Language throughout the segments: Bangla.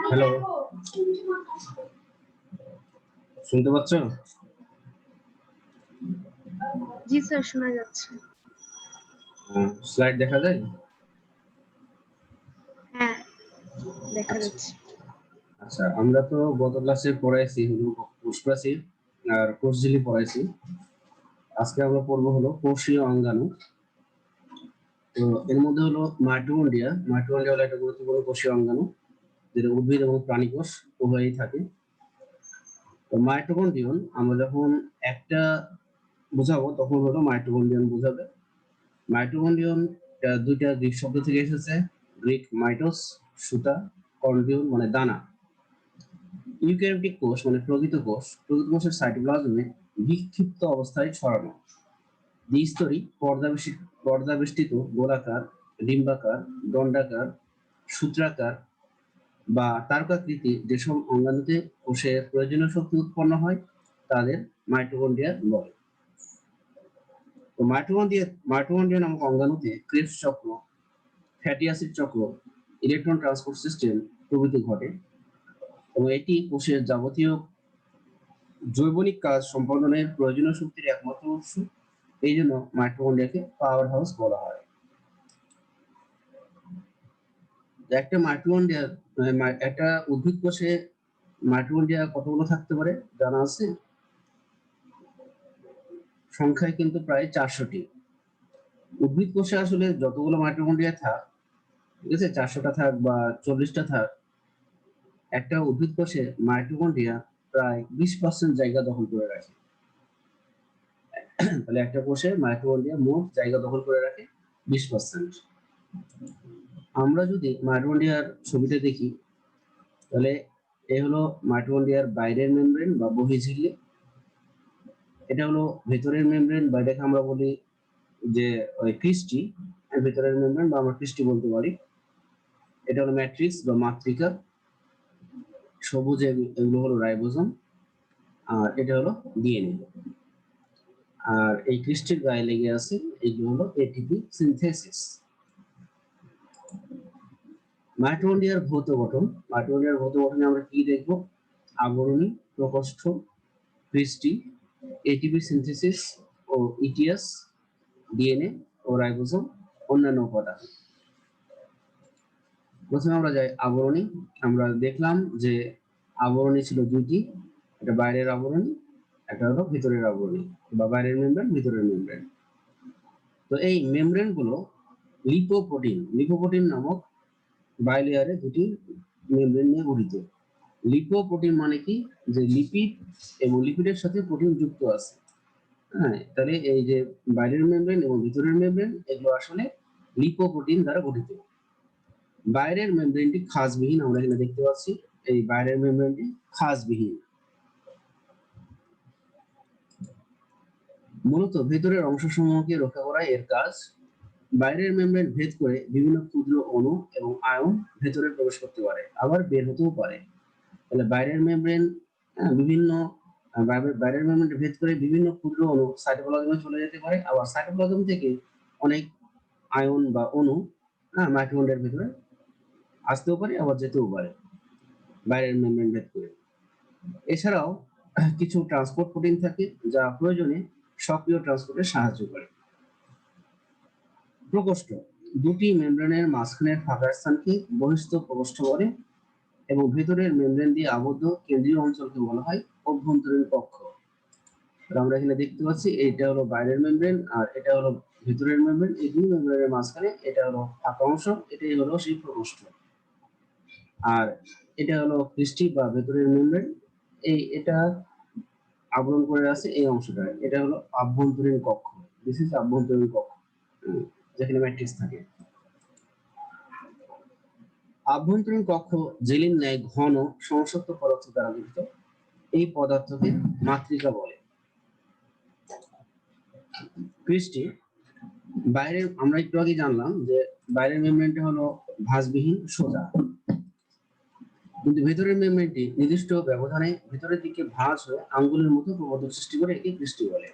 হ্যালো, শুনতে পাচ্ছ? জি স্যার, শোনা যাচ্ছে। স্লাইড দেখা যায়? হ্যাঁ, দেখা আচ্ছা যাচ্ছে। আচ্ছা, আমরা তো গত ক্লাসে পড়াইছি হলো কোষ প্রাচীর আর কোষঝিল্লি পড়াইছি। আজকে আমরা পড়বো হলো কোষীয় অঙ্গাণু। তো এর মধ্যে হলো মাইটোকন্ড্রিয়া। মাইটোকন্ড্রিয়া হলো একটা গুরুত্বপূর্ণ কোষীয় অঙ্গাণু, যেটা উদ্ভিদ এবং প্রাণী কোষ উভয়ই থাকে। তো মাইটোকন্ড্রিয়ন আমরা যখন একটা বোঝাবো তখন হলো মাইটোকন্ড্রিয়ন বোঝাবে। মাইটোকন্ড্রিয়ন দুইটা গ্রিক শব্দ থেকে এসেছে। গ্রিক মাইটোস সুতা, কন্ড্রিয়ন মানে দানা। ইউক্যারিওটিক কোষ মানে প্রকৃত কোষের সাইটোপ্লাজমে বিক্ষিপ্ত অবস্থায় ছড়ানো। দ্বিস্তরী পর্দাবেষ্টিত গোলাকার, ডিম্বাকার, দণ্ডাকার, সূত্রাকার বা তারকাকৃতি যেসব অঙ্গাণুতে কোষের প্রয়োজনীয় শক্তি উৎপন্ন হয় তাদের মাইটোকন্ড্রিয়া বলে। তো মাইটোকন্ড্রিয়া নামক অঙ্গাণুতে ক্রেবস চক্র, ফ্যাটি অ্যাসিড চক্র, ইলেকট্রন ট্রান্সপোর্ট সিস্টেম প্রভৃতি ঘটে এবং এটি কোষের যাবতীয় জৈবনিক কাজ সম্পাদনের প্রয়োজনীয় শক্তির একমাত্র উৎস। এই জন্য মাইটোকন্ড্রিয়াকে পাওয়ার হাউস বলা হয়। একটা মাইটোকন্ড্রিয়া একটা উদ্ভিদ কোষে মাইটোকন্ড্রিয়া কতগুলো থাকতে পারে জানা আছে? সংখ্যায় কিন্তু প্রায় 400টি। উদ্ভিদ কোষে আসলে যতগুলো মাইটোকন্ড্রিয়া থাক, ঠিক আছে, 400টা থাক বা 40টা থাক, একটা উদ্ভিদ কোষে মাইটোকন্ড্রিয়া প্রায় 20% জায়গা দখল করে রাখে। তাহলে একটা কোষে মাইটোকন্ড্রিয়া মোট জায়গা দখল করে রাখে 20%। আমরা যদি মাইটোকন্ড্রিয়ার ছবিটা দেখি তাহলে এ হলো মাইটোকন্ড্রিয়ার বাইরের মেমব্রেন বা বহিঃঝিল্লি। এটা হলো ভেতরের মেমব্রেন বা এটাকে আমরা বলি যে ওই ক্রিস্টি, ভেতরের মেমব্রেন বা আমরা ক্রিস্টি বলতে পারি। এটা হলো ম্যাট্রিক্স বা মাতৃকা। সবুজ এগুলো হলো রাইবোজোম আর এটা হলো ডিএনএ। আর এই ক্রিস্টির গায়ে লেগে আছে এইগুলো হলো এটিপি সিনথেসিস। মাইটোকন্ড্রিয়ার ভৌত গঠন। মাইটোকন্ড্রিয়ার ভৌত গঠনে আমরা কি দেখব? আবরণী, প্রকোষ্ঠ, ক্রিস্টি, এটিপি সিনথেসিস ও ইটিএস, ডিএনএ ও রাইবোজোম, অন্যান্য উপাদান। প্রথমে আমরা যাই আবরণী। আমরা দেখলাম যে আবরণী ছিল দুটি, একটা বাইরের আবরণী, একটা হলো ভিতরের আবরণী বা বাইরের মেমব্রেন, ভিতরের মেমব্রেন। তো এই মেমব্রেন গুলো লিপোপ্রোটিন নামক বাইলেয়ারে দুটি মেমব্রেন নিয়ে গঠিত। লিপোপ্রোটিন মানে কি? যে লিপিড এবং লিপিডের সাথে প্রোটিন যুক্ত আছে। হ্যাঁ, তাহলে এই যে বাইরের মেমব্রেন এবং ভিতরের মেমব্রেন এগুলো আসলে লিপোপ্রোটিন দ্বারা গঠিত। বাইরের মেমব্রেনটি খাঁজবিহীন, আমরা এখানে দেখতে পাচ্ছি এই বাইরের মেমব্রেনটি খাঁজবিহীন। মূলত ভেতরের অংশসমূহকে রক্ষা করাই এর কাজ। বাইরের মেমব্রেন ভেদ করে বিভিন্ন ক্ষুদ্র অণু এবং আয়ন ভেতরে প্রবেশ করতে পারে, আবার বের হতেও পারে। তাহলে বাইরের মেমব্রেন বিভিন্ন বাইরের মেমব্রেন ভেদ করে বিভিন্ন ক্ষুদ্র অণু সাইটোপ্লাজমে চলে যেতে পারে, আবার সাইটোপ্লাজম থেকে অনেক আয়ন বা অণু মাইটোকন্ড্রিয়ার ভিতরে আসতেও পারে, আবার যেতেও পারে বাইরের মেমব্রেন ভেদ করে। এছাড়াও কিছু ট্রান্সপোর্ট প্রোটিন থাকে যা প্রয়োজনে সক্রিয় ট্রান্সপোর্টে সাহায্য করে। প্রকোষ্ঠ দুটি মেমব্রেনের মাঝখানের ফাঁকা স্থানকে বহিস্থ প্রকোষ্ঠ বলে এবং ভেতরের মেমব্রেন দিয়ে আবদ্ধ কেন্দ্রীয় অঞ্চলকে বলা হয় অভ্যন্তরীণ কক্ষ। আমরা এখানে দেখতে পাচ্ছি এটা হলো বাইরের মেমব্রেন আর এটা হলো ভেতরের মেমব্রেন। এই দুই মেমব্রেনের মাঝখানে এটা হলো ফাঁকা অংশ, এটাই হলো সেই প্রকোষ্ঠ। আর এটা হলো ক্রিস্টি বা ভেতরের মেমব্রেন। এটা আবরণ করে আছে এই অংশটা, এটা হলো আভ্যন্তরীণ কক্ষ। দিস ইজ আভ্যন্তরীণ কক্ষ, যেখানে ম্যাট্রিক্স থাকে। আভ্যন্তরীণ কক্ষ জেলির ন্যায় ঘন সংসক্ত পদার্থ দ্বারা গঠিত। এই পদার্থকে মাতৃকা বলে। ক্রিস্টি বাইরের, আমরা একটু আগে জানলাম যে বাইরের মেমব্রেনটা হলো ভাঁজবিহীন সোজা, কিন্তু ভেতরের মেমব্রেনটি নির্দিষ্ট ব্যবধানে ভেতরের দিকে ভাঁজ হয়ে আঙ্গুলের মতো প্রবর্ধক সৃষ্টি করে একে ক্রিস্টি বলে।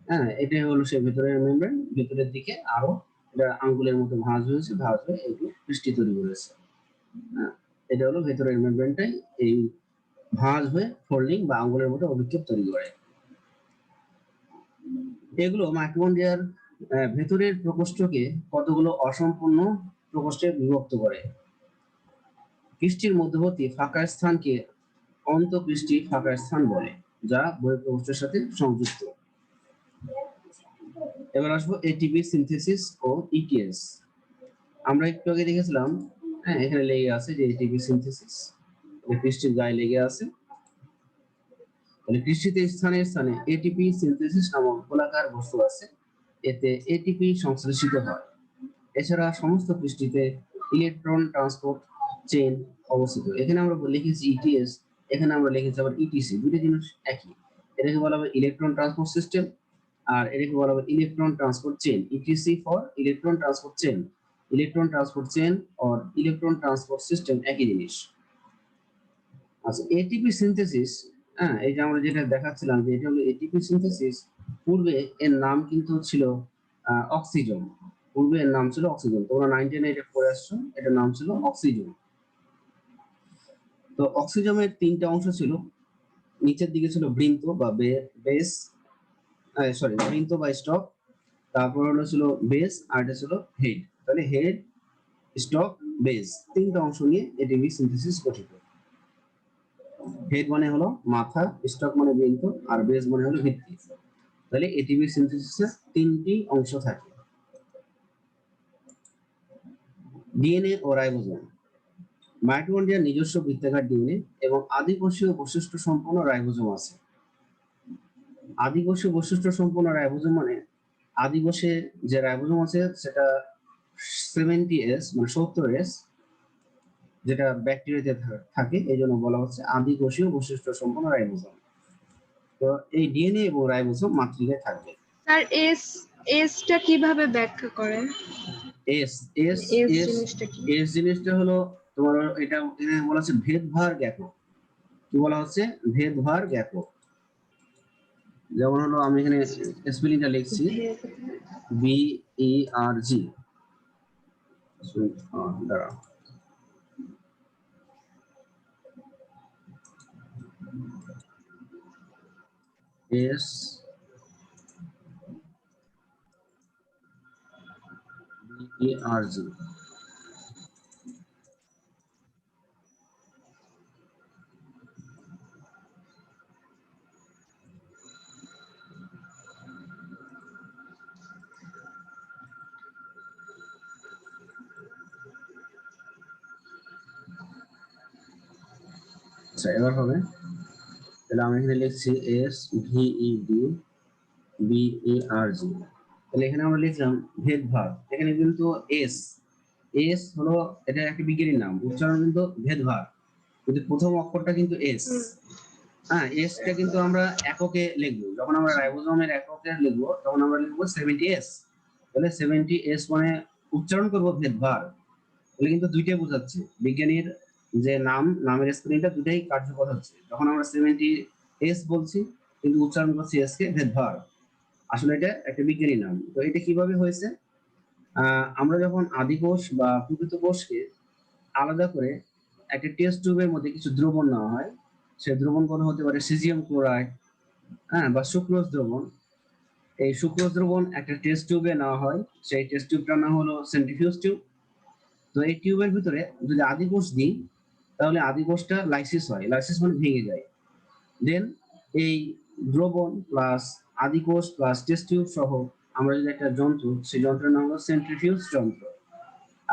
হ্যাঁ, এটাই হলো সেই ভেতরের মেমব্রেন, ভেতরের দিকে আরো এটা আঙ্গুলের মতো ভাঁজ হয়েছে, ভাঁজ হয়ে একটু ক্রিস্টি তৈরি করেছে। এটা হলো ভেতরের মেমব্রেনটাই এই ভাঁজ হয়ে ফোল্ডিং বা আঙ্গুলের মতো অভিক্ষেপ তৈরি করে। এগুলো মাইটোকন্ড্রিয়ার ভেতরের প্রকোষ্ঠকে কতগুলো অসম্পূর্ণ প্রকোষ্ঠে বিভক্ত করে। কৃষ্টির মধ্যবর্তী ফাঁকা স্থানকে অন্তঃকৃষ্টি ফাঁকা স্থান বলে, যা বহিঃপ্রকোষ্ঠের সাথে সংযুক্ত। এবার আসবো এটিপি সিনথেসিস ও ইটিএস। আমরা একটু আগে দেখেছিলাম, হ্যাঁ এখানে লেগে আছে যে এটিপি সিনথেসিস, কৃষ্টির গায়ে লেগে আছে। তাহলে কৃষ্টিতে স্থানে স্থানে এটিপি সিনথেসিস নামক গোলাকার বস্তু আছে, এতে এটিপি সংশ্লেষিত হয়। এছাড়া সমস্ত কৃষ্টিতে ইলেকট্রন ট্রান্সপোর্ট চেইন অবস্থিত। এখানে আমরা লিখেছি ইটিএস, এখানে আমরা লিখেছি আবার ইটিসি, দুটো জিনিস একই। এটাকে বলা হবে ইলেকট্রন ট্রান্সপোর্ট সিস্টেম, আর এটাকে বলা হবে electron transport chain. Etc for electron transport chain, electron transport chain or electron transport system একই জিনিস। আচ্ছা, এটিপি সিনথেসিস, হ্যাঁ এই যে আমরা যেটা দেখাচ্ছিলাম যে এটা হলো এটিপি সিনথেসিস। পূর্বে এর নাম কিন্তু ছিল অক্সিজেন। পূর্বে এর নাম ছিল অক্সিজেন, তোমরা 9 এটা পড়ে আসছো, এটার নাম ছিল অক্সিজেন। তো অক্সিজেনের তিনটা অংশ ছিল, নিচের দিকে ছিল বৃন্ত বা বেস, সরি বৃন্ত বা স্টক, তারপর হলো ছিল বেস, আর এটা ছিল হেড। তাহলে হেড, স্টক, বেস, তিনটা অংশ নিয়ে এটিপি সিনথেসিস গঠিত। হেড মানে হলো মাথা, স্টক মানে বৃন্ত, আর বেস মানে হলো ভিত্তি। তাহলে এটিপি সিনথেসিসের তিনটি অংশ থাকে। ডিএনএ ও রাইবোজোম। মাইটোকন্ড্রিয়ার নিজস্ব বৃত্তাকার ডিএনএ এবং আদিকোষীয় বৈশিষ্ট্য সম্পন্ন রাইবোজোম আছে। আদিকোষীয় বৈশিষ্ট্য সম্পন্ন রাইবোজোম মানে আদিকোষে যে রাইবোজোম আছে সেটা 70S মানে 70S, যেটা ব্যাকটেরিয়াতে থাকে, এই জন্য বলা হচ্ছে আদিকোষীয় বৈশিষ্ট্য সম্পন্ন রাইবোজোম। তো এই ডিএনএ এবং রাইবোজোম মাতৃকায় থাকবে। স্যার এসটা কিভাবে ব্যাখ্যা করে? এস এস এস এস জিনিসটা কি? এস জিনিসটা হলো তোমার, এটা এখানে বলা হচ্ছে ভেদভার জ্ঞাপক। কি বলা হচ্ছে? ভেদভার জ্ঞাপক। যেমন হলো আমি এখানে স্পেলিংটা লিখছি, BERG, দাঁড়াও, এস BERG। আচ্ছা এবার হবে, তাহলে আমি এখানে লিখছি SVEDBERG। তাহলে এখানে আমরা লিখলাম ভেদভাব। এখানে কিন্তু এস এস হলো, এটা একটা বিজ্ঞানীর নাম, উচ্চারণ কিন্তু ভেদভাব, কিন্তু প্রথম অক্ষরটা কিন্তু এস। হ্যাঁ, এসটা কিন্তু আমরা এককে লিখবো, যখন আমরা রাইবোজোমের এককে লিখবো তখন আমরা লিখবো 70S। তাহলে 70S মানে উচ্চারণ করবো ভেদভাব। তাহলে কিন্তু দুইটাই বোঝাচ্ছে, বিজ্ঞানীর যে নামের স্পেলিংটা দুটাই কার্যকর হচ্ছে। যখন আমরা 70S বলছি কিন্তু উচ্চারণ করছি এস কে ভেদভাব। আসলে এটা একটা বিজ্ঞানী নাম। তো এটা কিভাবে হয়েছে? আমরা যখন আদিকোষ বা প্রকৃত কোষকে আলাদা করে একটা টেস্ট টিউবের মধ্যে কিছু দ্রবণ নেওয়া হয়, সে দ্রবণ কোনো হতে পারে সিজিয়াম ক্লোরাইড, হ্যাঁ, বা সুক্রোজ দ্রবণ। এই সুক্রোজ দ্রবণ একটা টেস্ট টিউবে নেওয়া হয়, সেই টেস্ট টিউবটার নাম হলো সেন্ট্রিফিউজ টিউব। তো এই টিউবের ভিতরে যদি আদিকোষ দিই তাহলে আদিকোষটা লাইসিস হয়, লাইসিস মানে ভেঙে যায়। দেন এই দ্রবণ প্লাস আদিকোষ প্লাস টেস্ট টিউব সহ আমরা যদি একটা যন্ত্র, সেই যন্ত্রের নাম হলো সেন্ট্রিফিউজ যন্ত্র।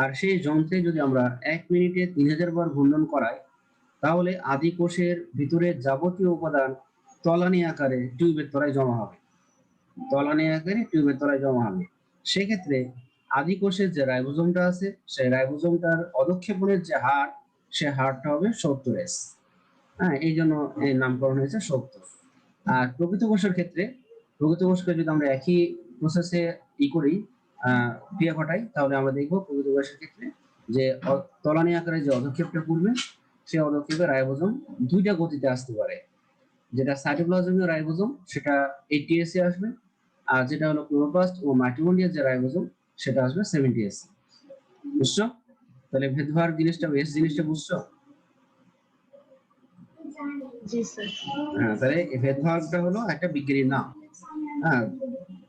আর সেই যন্ত্রে যদি আমরা 1 মিনিটে 3000 বার ঘূর্ণন করাই তাহলে আদিকোষের ভিতরে যাবতীয় উপাদান তলানি আকারে টিউবের তলায় জমা হবে, তলানি আকারে টিউবের তলায় জমা হবে। সেক্ষেত্রে আদিকোষের যে রাইবোজোমটা আছে সেই রাইবোজোমটার অধঃক্ষেপণের যে হার, সে হারটা হবে 70S। হ্যাঁ, এই জন্য এই নামকরণ হয়েছে 70। আর প্রকৃত কোষের ক্ষেত্রে, প্রকৃত কোষকে যদি আমরা একই প্রসেসে করি, ক্রিয়া ঘটাই, তাহলে আমরা দেখবো প্রকৃত কোষের ক্ষেত্রে যে তলানি আকারে যে অধঃক্ষেপটা পূর্বে, সেই অধঃক্ষেপে রাইবোজোম দুইটা গতিতে আসতে পারে। যেটা সাইটোপ্লাজমীয় রাইবোজোম সেটা 80S এ আসবে, আর যেটা হলো ক্লোরোপ্লাস্ট ও মাইটোকন্ড্রিয়ার যে রাইবোজোম সেটা আসবে 70S। বুঝছো? তাহলে ভেদভার জিনিসটা এস জিনিসটা বুঝছো? জি স্যার। হ্যাঁ, তাহলে এই ভেদভারটা হলো একটা বিজ্ঞানী নাম। হ্যাঁ,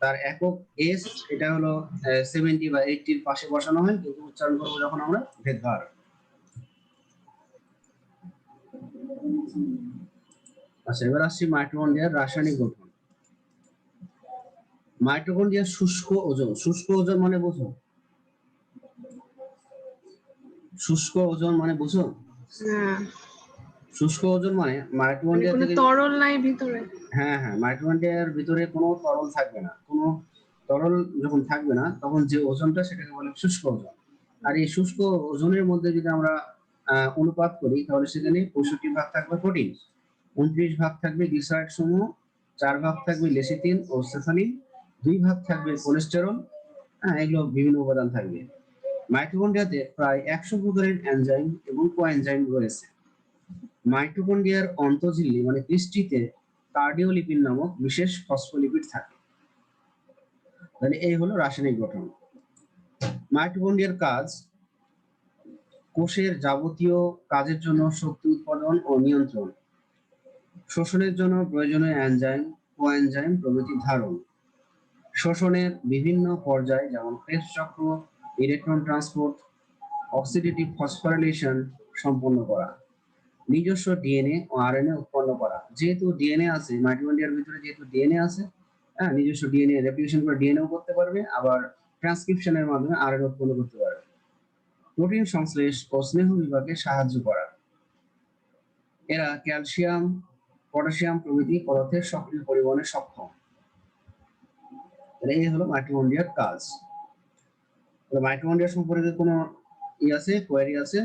তার একক এস, এটা হলো 70 বা 80 পাশে বসানো হয়, কিন্তু উচ্চারণ করবো যখন আমরা ভেদভার। আচ্ছা, এবার আসছি মাইটোকন্ড্রিয়ার রাসায়নিক গঠন। মাইটোকন্ড্রিয়ার শুষ্ক ওজন, শুষ্ক ওজন মানে বুঝো? শুষ্ক ওজন মানে বুঝো? হ্যাঁ, শুষ্ক ওজন মানে মানে মাইটোকন্ড্রিয়া কোনো থেকে, তরল নাই ভিতরে। হ্যাঁ হ্যাঁ, মাইটোকন্ড্রিয়ার ভিতরে কোনো তরল থাকবে না। কোনো তরল যখন থাকবে না, তখন যে ওজনটা সেটাকে বলে শুষ্ক ওজন। আর এই শুষ্ক ওজনের মধ্যে যদি আমরা অনুপাত করি, তাহলে সেখানে 65 ভাগ থাকবে প্রোটিন, 29 ভাগ থাকবে গ্লিসারাইড সমূহ, 4 ভাগ থাকবে লেসিথিন ও সেফালিন, 2 ভাগ থাকবে কোলেস্টেরল। হ্যাঁ, এগুলো বিভিন্ন উপাদান থাকবে। মাইটোকন্ড্রিয়াতে প্রায় 100 প্রকারের এনজাইম এবং কোএনজাইম রয়েছে। মাইটোকন্ড্রিয়ার অন্তঃঝিল্লি মানে পৃষ্ঠটিতে কার্ডিওলিপিড নামক বিশেষ ফসফোলিপিড থাকে। তাহলে এই হলো রাসায়নিক গঠন। মাইটোকন্ড্রিয়ার কাজ: কোষের যাবতীয় কাজের জন্য শক্তি উৎপাদন ও নিয়ন্ত্রণ, শোষণের জন্য প্রয়োজনীয় এনজাইম, কোএনজাইম প্রভৃতি ধারণ, শোষণের বিভিন্ন পর্যায় যেমন ক্রেবস চক্র, ইলেকট্রন ট্রান্সপোর্ট, অক্সিডেটিভ ফসফোরাইলেশন সম্পন্ন করা, নিজস্ব ডিএনএ ও আরএনএ উৎপন্ন করা। যেহেতু ডিএনএ আছে মাইটোকন্ড্রিয়ার ভিতরে, যেহেতু ডিএনএ আছে, হ্যাঁ, নিজস্ব ডিএনএ রেপ্লিকেশন করে ডিএনএও করতে পারবে, আবার ট্রান্সক্রিপশনের মাধ্যমে আরএনএ উৎপন্ন করতে পারবে। প্রোটিন সংশ্লেষ ও স্নেহ বিভাগে সাহায্য করা। এরা ক্যালসিয়াম, পটাশিয়াম প্রভৃতি পদার্থের সক্রিয় পরিবহনে সক্ষম। এই হলো মাইটোকন্ড্রিয়ার কাজ। মাইটোকন্ড্রিয়া সম্পর্কে কোনো আছে, কোয়েরি আছে?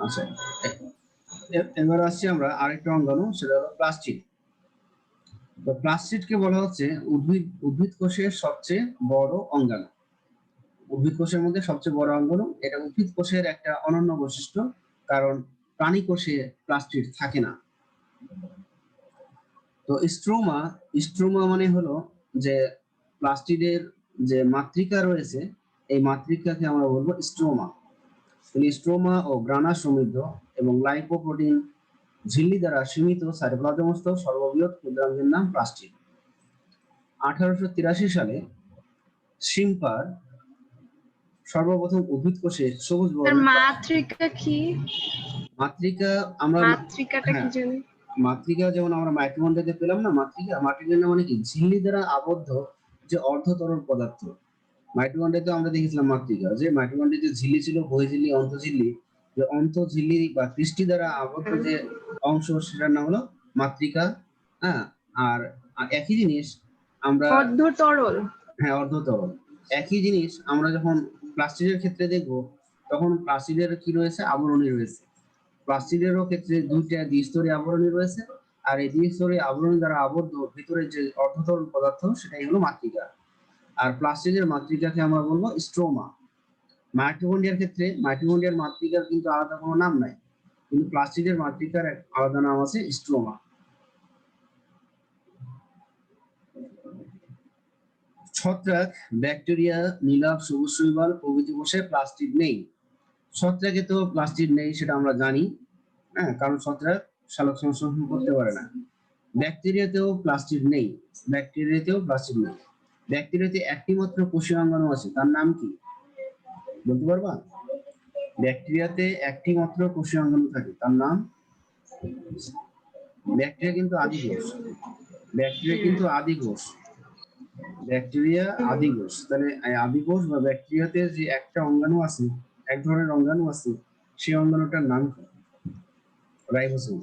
আচ্ছা, এবার আসছি আমরা আরেকটা অঙ্গাণু, সেটা হলো প্লাস্টিড। তো প্লাস্টিডকে বলা হচ্ছে উদ্ভিদ কোষের সবচেয়ে বড় অঙ্গাণু। উদ্ভিদ কোষের মধ্যে সবচেয়ে বড় অঙ্গাণু। এটা উদ্ভিদ কোষের একটা অনন্য বৈশিষ্ট্য, কারণ প্রাণী কোষে প্লাস্টিড থাকে না। তো স্ট্রোমা, স্ট্রোমা মানে হলো যে প্লাস্টিডের যে মাতৃকা রয়েছে, এই মাতৃকাকে আমরা বলবো স্ট্রোমা। স্ট্রোমা ও গ্রানা সমৃদ্ধ এবং লাইপোপ্রোটিন ঝিল্লি দ্বারা সীমিত সাইটোপ্লাজমস্থ সর্ববৃহৎ ক্ষুদ্রাঙ্গের নাম প্লাস্টিড। 1883 সালে শিম্পার সর্বপ্রথম উদ্ভিদ কোষে সবুজ তার বর্ণের মাতৃকা কি? মাতৃকা আমরা, মাতৃকাটা কি হ্যাঁ, জানি? মাতৃকা যেমন আমরা মাইটোকন্ড্রিয়াতে পেলাম না, মাতৃকা, মাতৃকা মানে কি? ঝিল্লি দ্বারা আবদ্ধ যে অর্ধতরল পদার্থ। মাইটোকন্ড্রিয়াতে আমরা দেখেছিলাম মাতৃকা, যে মাইটোকন্ড্রিয়াতে ঝিল্লি ছিল, বহিঃঝিল্লি, অন্তঃঝিল্লি। যে অন্তঃঝিল্লি বা পৃষ্ঠি দ্বারা আবদ্ধ যে অংশ, সেটার নাম হলো মাতৃকা। হ্যাঁ, আর একই জিনিস আমরা, অর্ধ তরল। হ্যাঁ, অর্ধতরল। একই জিনিস আমরা যখন প্লাস্টিকের ক্ষেত্রে দেখব, তখন প্লাস্টিকের কি রয়েছে? আবরণী রয়েছে। প্লাস্টিকেরও ক্ষেত্রে দুইটা দ্বিস্তরী আবরণী রয়েছে, আর এই দ্বিস্তরী আবরণী দ্বারা আবদ্ধ ভিতরে যে অর্ধতরল পদার্থ, সেটাই হলো মাতৃকা। আর প্লাস্টিকের মাতৃকাকে আমরা বলবো স্ট্রোমা। মাইটোকন্ড্রিয়ার ক্ষেত্রে মাইটোকন্ড্রিয়ার মাতৃকার কিন্তু আলাদা কোনো নাম নাই, কিন্তু প্লাস্টিকের মাতৃকার এক আলাদা নাম আছে, স্ট্রোমা। ছত্রাক, ব্যাকটেরিয়া, নীলাভ, সবুজ শৈবাল প্রভৃতি কোষে প্লাস্টিড নেই। ছত্রাকে তো প্লাস্টিড নেই, সেটা আমরা জানি। হ্যাঁ, কারণ ছত্রাক সালোক সংশ্লেষণ করতে পারে না। ব্যাকটেরিয়াতেও প্লাস্টিড নেই, ব্যাকটেরিয়াতেও প্লাস্টিড নেই। ব্যাকটেরিয়াতে একটি মাত্র কোষীয় অঙ্গাণু আছে, তার নাম কি? বলতে পারবা? ব্যাকটেরিয়াতে একটি মাত্র কোষীয় অঙ্গাণু থাকে, তার নাম? ব্যাকটেরিয়া কিন্তু আদি কোষ। ব্যাকটেরিয়া কিন্তু আদি কোষ। ব্যাকটেরিয়া আদি কোষ। তাহলে এই আদি কোষ বা ব্যাকটেরিয়াতে যে একটা অঙ্গাণু আছে, এক ধরনের অঙ্গাণু আছে, সেই অঙ্গাণুটার নাম কি? রাইবোসোম।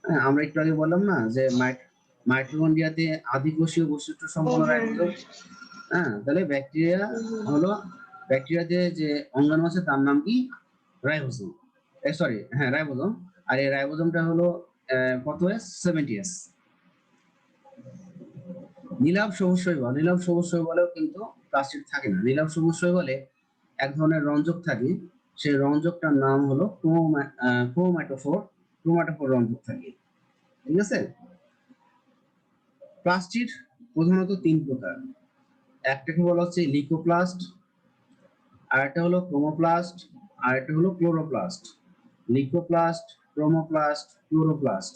হ্যাঁ, আমরা একটু আগে বললাম না যে মাইটোকন্ড্রিয়াতে আদিকোষীয় বৈশিষ্ট্য ও সম্পন্ন হ্যাঁ। রাইবোসোম। হ্যাঁ, তাহলে ব্যাকটেরিয়া হলো, ব্যাকটেরিয়াতে যে অঙ্গাণু আছে তার নাম কি? রাইবোসোম। সরি, হ্যাঁ, রাইবোসোম। আর এই রাইবোসোমটা হলো কত এস? 70 এস। নীলাভ সবুজ শৈবাল, নীলাভ সবুজ শৈবালেও কিন্তু প্লাস্টিড থাকে না। নীলাভ সবুজ শৈবালে এক ধরনের রঞ্জক থাকে, সেই রঞ্জকটার নাম হলো ক্রোমাটোফোর। ক্রোমাটোফোর রঞ্জক থাকে, ঠিক আছে? প্লাস্টিড প্রধানত তিন প্রকার। একটাকে বলা হচ্ছে লিকোপ্লাস্ট, আরেকটা হলো ক্রোমোপ্লাস্ট, আরেকটা হলো ক্লোরোপ্লাস্ট। লিকোপ্লাস্ট, chromoplast, chloroplast.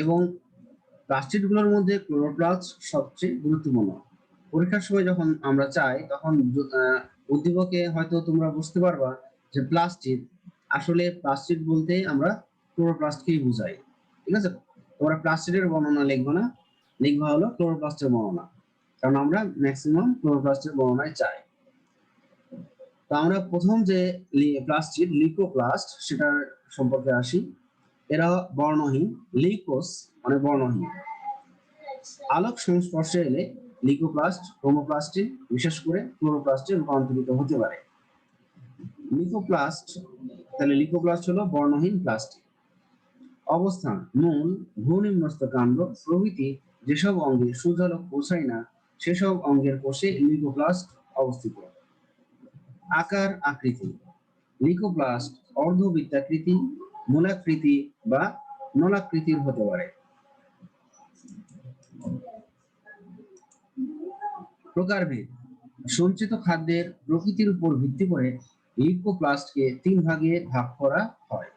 এবং প্লাস্টিডগুলোর মধ্যে ক্লোরোপ্লাস্ট সবচেয়ে গুরুত্বপূর্ণ। পরীক্ষার সময় যখন আমরা চাই তখন উদ্দীপকে হয়তো তোমরা বুঝতে পারবা যে প্লাস্টিড, আসলে প্লাস্টিড বলতে আমরা ক্লোরোপ্লাস্টকেই বুঝাই। ঠিক আছে, তোমরা প্লাস্টিডের বর্ণনা লিখবো না, লিখবা হলো ক্লোরোপ্লাস্টের বর্ণনা, কারণ আমরা ম্যাক্সিমাম ক্লোরোপ্লাস্টের বর্ণনায় চাই। তো আমরা প্রথম যে প্লাস্টিড লিকোপ্লাস্ট সেটার সম্পর্কে আসি। এরা বর্ণহীন, লিকোস মানে বর্ণহীন। আলোক সংস্পর্শে এলে লিকোপ্লাস্ট ক্রোমোপ্লাস্টে, বিশেষ করে ক্লোরোপ্লাস্টে রূপান্তরিত হতে পারে। লিকোপ্লাস্ট, তাহলে লিকোপ্লাস্ট হলো বর্ণহীন প্লাস্টিক। অবস্থান: মূল, ভূনিম্নস্থ কাণ্ড প্রভৃতি যেসব অঙ্গে সূর্যালোক পৌঁছায় না সেসব অঙ্গের কোষে লিকোপ্লাস্ট অবস্থিত। আকার আকৃতি: লিকোপ্লাস্ট অর্ধবৃত্তাকৃতি, মূলাকৃতি বা নলাকৃতির হতে পারে। প্রকারভেদ: সঞ্চিত খাদ্যের প্রকৃতির উপর ভিত্তি করে লিকোপ্লাস্টকে তিন ভাগে ভাগ করা হয়।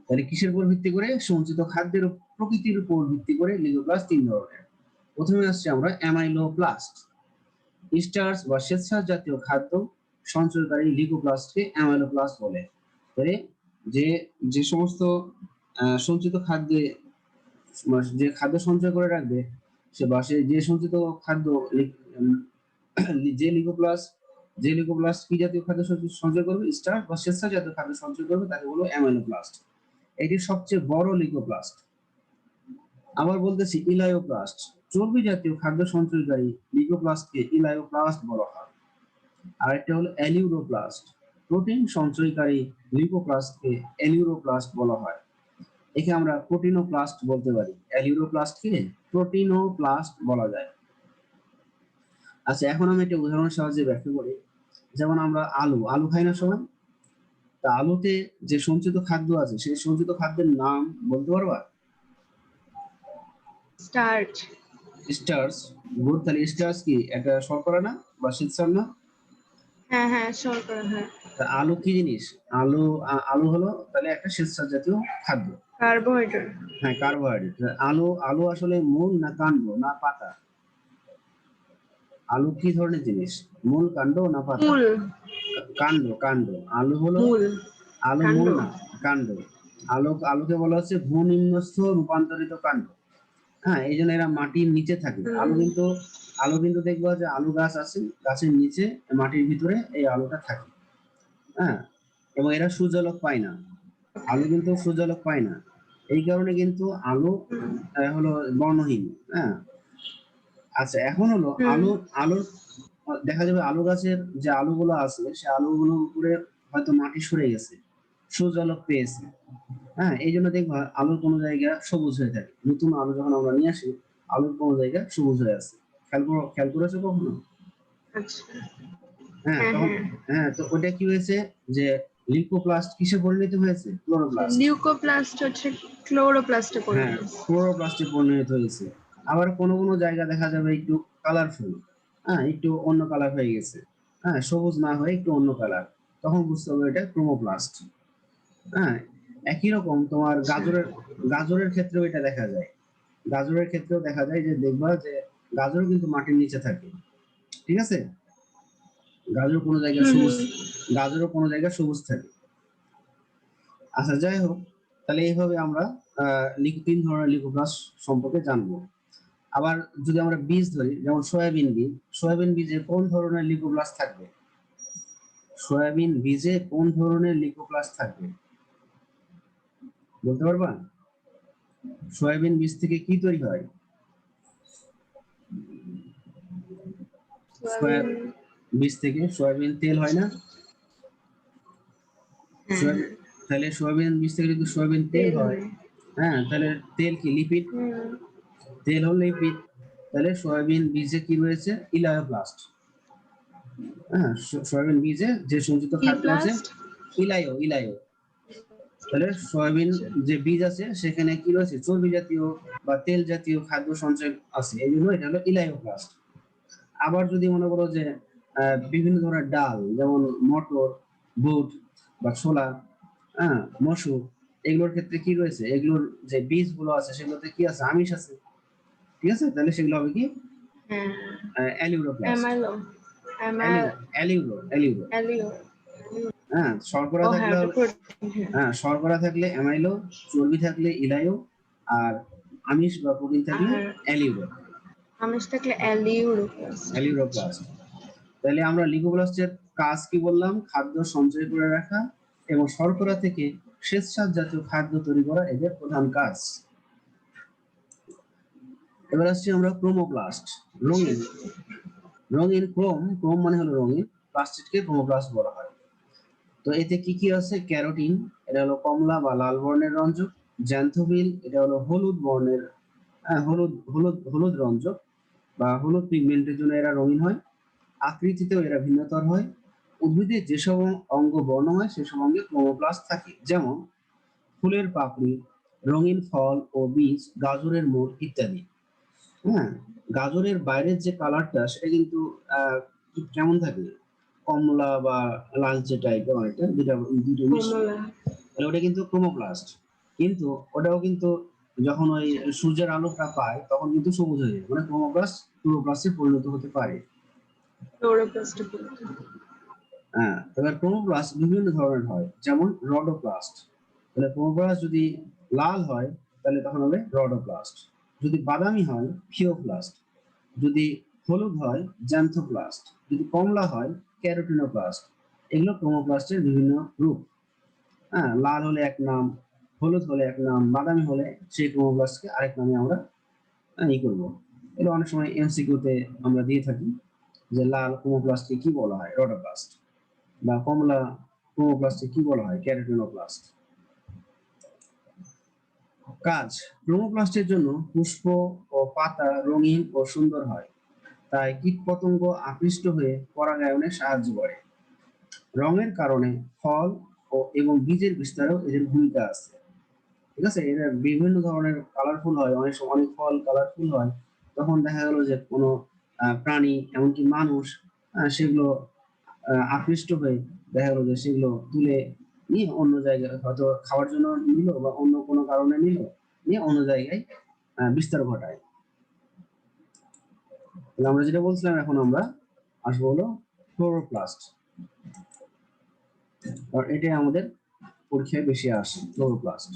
তাহলে কিসের উপর ভিত্তি করে? সঞ্চিত খাদ্যের প্রকৃতির উপর ভিত্তি করে লিকোপ্লাস্ট তিন ধরনের। প্রথমে আসছে আমরা অ্যামাইলোপ্লাস্ট। স্টার্চ বা শ্বেতসার জাতীয় খাদ্য সঞ্চয়কারী লিকোপ্লাস্টকে অ্যামাইলোপ্লাস্ট বলে। তাহলে যে যে সমস্ত সঞ্চিত খাদ্যে যে খাদ্য সঞ্চয় করে রাখবে সে বা সে যে সঞ্চিত খাদ্য যে লিকোপ্লাস্ট কি জাতীয় খাদ্য সঞ্চয় করবে? স্টার্চ বা শ্বেতসার জাতীয় খাদ্য সঞ্চয় করবে, তাকে বলবো অ্যামাইলোপ্লাস্ট। এটি সবচেয়ে বড় লিকোপ্লাস্ট। আবার বলতেছি ইলায়োপ্লাস্ট, চর্বি জাতীয় খাদ্য সঞ্চয়কারী লিকোপ্লাস্টকে ইলায়োপ্লাস্ট বলা হয়। আরেকটা হলো অ্যালিউরোপ্লাস্ট, প্রোটিন সঞ্চয়কারী লিকোপ্লাস্টকে অ্যালিউরোপ্লাস্ট বলা হয়। একে আমরা প্রোটিনোপ্লাস্ট বলতে পারি। অ্যালিউরোপ্লাস্টকে প্রোটিনোপ্লাস্ট বলা যায়। আচ্ছা, এখন আমি একটা উদাহরণের সাহায্যে ব্যাখ্যা করি। যেমন আমরা আলু খাই না সবাই? তা আলুতে যে সঞ্চিত খাদ্য আছে সেই সঞ্চিত খাদ্যের নাম বলতে পারবা? স্টার্চ। স্টার্চ। গুড, তাহলে স্টার্চ কি একটা শর্করা না বা শ্বেতসার না? হ্যাঁ হ্যাঁ, শর্করা, হ্যাঁ। তা আলু কি জিনিস? আলু হলো তাহলে একটা শ্বেতসার জাতীয় খাদ্য। কার্বোহাইড্রেট। হ্যাঁ, কার্বোহাইড্রেট। আলু আসলে মূল না কাণ্ড না পাতা? আলু কি ধরনের জিনিস? মূল, কাণ্ড না পাতা? মূল। কাণ্ড, কাণ্ড। আলু হলো মূল। আলু কাণ্ড। মূল না, কাণ্ড। আলুকে বলা হচ্ছে ভূনিম্নস্থ রূপান্তরিত কাণ্ড। হ্যাঁ, এই জন্য এরা মাটির নিচে থাকে। আলু কিন্তু দেখবা যে আলু গাছ আছে, গাছের নিচে মাটির ভিতরে এই আলুটা থাকে। হ্যাঁ, এবং এরা সূর্যালোক পায় না। আলু কিন্তু সূর্যালোক পায় না, এই কারণে কিন্তু আলু হলো বর্ণহীন। হ্যাঁ, আচ্ছা, এখন হলো আলুর দেখা যাবে আলু গাছের যে আলুগুলো আছে সে আলুগুলোর উপরে হয়তো মাটি সরে গেছে, সূর্যালোক পেয়েছে। হ্যাঁ, এই জন্য দেখবা আলুর কোনো জায়গা সবুজ হয়ে থাকে। নতুন আলু যখন আমরা নিয়ে আসি আলুর কোনো জায়গা সবুজ হয়ে আছে। খেয়াল করেছো কখনো? আচ্ছা। হ্যাঁ, হ্যাঁ তখন হ্যাঁ, তো ওটা কি হয়েছে যে লিউকোপ্লাস্ট কিসে পরিণত হয়েছে? ক্লোরোপ্লাস্ট। লিউকোপ্লাস্ট হচ্ছে ক্লোরোপ্লাস্টে হ্যাঁ, পরিণত। ক্লোরোপ্লাস্টে পরিণত হয়েছে। আবার কোনো কোনো জায়গা দেখা যাবে একটু কালারফুল, হ্যাঁ, একটু অন্য কালার হয়ে গেছে। হ্যাঁ, সবুজ না হয়ে একটু অন্য কালার, তখন বুঝতে হবে এটা ক্রোমোপ্লাস্ট। হ্যাঁ, একই রকম তোমার আচ্ছা। গাজরের ক্ষেত্রেও এটা দেখা যায়। গাজরের ক্ষেত্রেও দেখা যায় যে দেখবা যে গাজরও কিন্তু মাটির নিচে থাকে। ঠিক আছে, গাজর কোনো জায়গায় সবুজ, গাজরও কোনো জায়গায় সবুজ থাকে। আচ্ছা, যাই হোক, তাহলে এইভাবে আমরা তিন ধরনের লিউকোপ্লাস্ট সম্পর্কে জানবো। আবার যদি আমরা বীজ ধরি, যেমন সয়াবিন বীজে কোন ধরনের লিউকোপ্লাস্ট থাকবে? সয়াবিন বীজে কোন ধরনের লিউকোপ্লাস্ট থাকবে বলতে পারবা? সয়াবিন বীজ থেকে কি তৈরি হয়? বীজ থেকে সয়াবিন তেল হয় না? তাহলে সয়াবিন বীজ থেকে যদি সয়াবিন তেল হয়, হ্যাঁ, তাহলে তেল কি লিপিড? তেল হলো লিপিড। তাহলে সয়াবিন বীজে কি রয়েছে? ইলায়োপ্লাস্ট। হ্যাঁ, সয়াবিন বীজে যে সঞ্চিত খাদ্য আছে ইলায়ো, তাহলে সয়াবিন যে বীজ আছে সেখানে কি রয়েছে, চর্বি জাতীয় বা তেল জাতীয় খাদ্য সঞ্চয় আছে, এই জন্য এটা হলো ইলায়োপ্লাস্ট। আবার যদি মনে করো যে বিভিন্ন ধরনের ডাল, যেমন মটর, বুট বা ছোলা, হ্যাঁ, মসুর, এগুলোর ক্ষেত্রে কি রয়েছে, এগুলোর যে বীজগুলো আছে সেগুলোতে কি আছে, আমিষ আছে, ঠিক আছে, তাহলে সেগুলো হবে কি, হ্যাঁ, অ্যালিউরোপ্লাস্ট। অ্যামাইলো অ্যালিউরো অ্যালিউরো, অ্যালিও হ্যাঁ, শর্করা ও হ্যাঁ, থাকলে ওটা প্রোটিন। হ্যাঁ, হ্যাঁ, শর্করা থাকলে অ্যামাইলো, চর্বি থাকলে ইলায়ো, আর আমিষ বা প্রোটিন থাকলে আর অ্যালিউরো আমিষ থাকলে অ্যালিউরোপ্লাস্ট। অ্যালিউরোপ্লাস্ট। তাহলে আমরা লিগোপ্লাস্টের কাজ কি বললাম, খাদ্য সঞ্চয় করে রাখা এবং শর্করা থেকে শ্বেতসার জাতীয় খাদ্য তৈরি করা এদের প্রধান কাজ। এবার আসছি আমরা ক্রোমোপ্লাস্ট, রঙিন। রঙিন ক্রোম, ক্রোম মানে হলো রঙিন, প্লাস্টিককে ক্রোমোপ্লাস্ট বলা হয়। তো এতে কি কি আছে, ক্যারোটিন, এটা হলো কমলা বা লাল বর্ণের রঞ্জক। জ্যান্থোবিল, এটা হলো হলুদ বর্ণের, হলুদ হলুদ হলুদ রঞ্জক বা হলুদ পিগমেন্টের জন্য এরা রঙিন হয়। আকৃতিতেও এরা ভিন্নতর হয়। উদ্ভিদের যেসব অঙ্গ বর্ণ হয় সেসব অঙ্গে ক্রোমোপ্লাস্ট থাকে, যেমন ফুলের পাপড়ি, রঙিন ফল ও বীজ, গাজরের মোড় ইত্যাদি। হ্যাঁ, গাজরের বাইরের যে কালারটা সেটা কিন্তু কেমন থাকে, কমলা বা লালচে টাইপের অনেকটা, দুটো দুটো মিষ্টি, কমলা। তাহলে ওটা কিন্তু ক্রোমোপ্লাস্ট। কিন্তু ওটাও কিন্তু যখন ওই সূর্যের আলোটা পায় তখন কিন্তু সবুজ হয়ে যায়, মানে ক্রোমোপ্লাস্ট ক্লোরোপ্লাস্টে পরিণত হতে পারে। ক্লোরোপ্লাস্ট। হ্যাঁ, এবার ক্রোমোপ্লাস্ট বিভিন্ন ধরনের হয়, যেমন রডোপ্লাস্ট। তাহলে ক্রোমোপ্লাস্ট যদি লাল হয় তাহলে তখন হবে রডোপ্লাস্ট, যদি বাদামি হয় থিওপ্লাস্ট, যদি হলুদ হয় জ্যান্থোপ্লাস্ট, যদি কমলা হয় ক্যারোটিনোপ্লাস্ট। এগুলো ক্রোমোপ্লাস্টের বিভিন্ন রূপ। হ্যাঁ, লাল হলে এক নাম, হলুদ হলে এক নাম, বাদামি হলে সেই ক্রোমোপ্লাস্টকে আরেক নামে আমরা ই করবো। এগুলো অনেক সময় এমসিকিউতে আমরা দিয়ে থাকি, যে লাল ক্রোমোপ্লাস্টকে কি বলা হয়, রডোপ্লাস্ট, বা কমলা ক্রোমোপ্লাস্টকে কি বলা হয়, ক্যারোটিনোপ্লাস্ট। কাজ, ক্রোমোপ্লাস্টের জন্য পুষ্প ও পাতা রঙিন ও সুন্দর হয়, তাই কীটপতঙ্গ আকৃষ্ট হয়ে পরাগায়নে সাহায্য করে। রঙের কারণে ফল ও এবং বীজের বিস্তারেও এদের ভূমিকা আছে, ঠিক আছে, এরা বিভিন্ন ধরনের কালারফুল হয়, অনেক সময় অনেক ফল কালারফুল হয়, তখন দেখা গেল যে কোনো প্রাণী, এমনকি মানুষ, সেগুলো আকৃষ্ট হয়ে দেখা গেলো যে সেগুলো তুলে নিয়ে অন্য জায়গায় হয়তো খাওয়ার জন্য নিল বা অন্য কোনো কারণে নিল, নিয়ে অন্য জায়গায় বিস্তার ঘটায়। তাহলে আমরা যেটা বলছিলাম, এখন আমরা আসবো হলো ক্লোরোপ্লাস্ট, আর এটাই আমাদের পরীক্ষায় বেশি আসে, ক্লোরোপ্লাস্ট।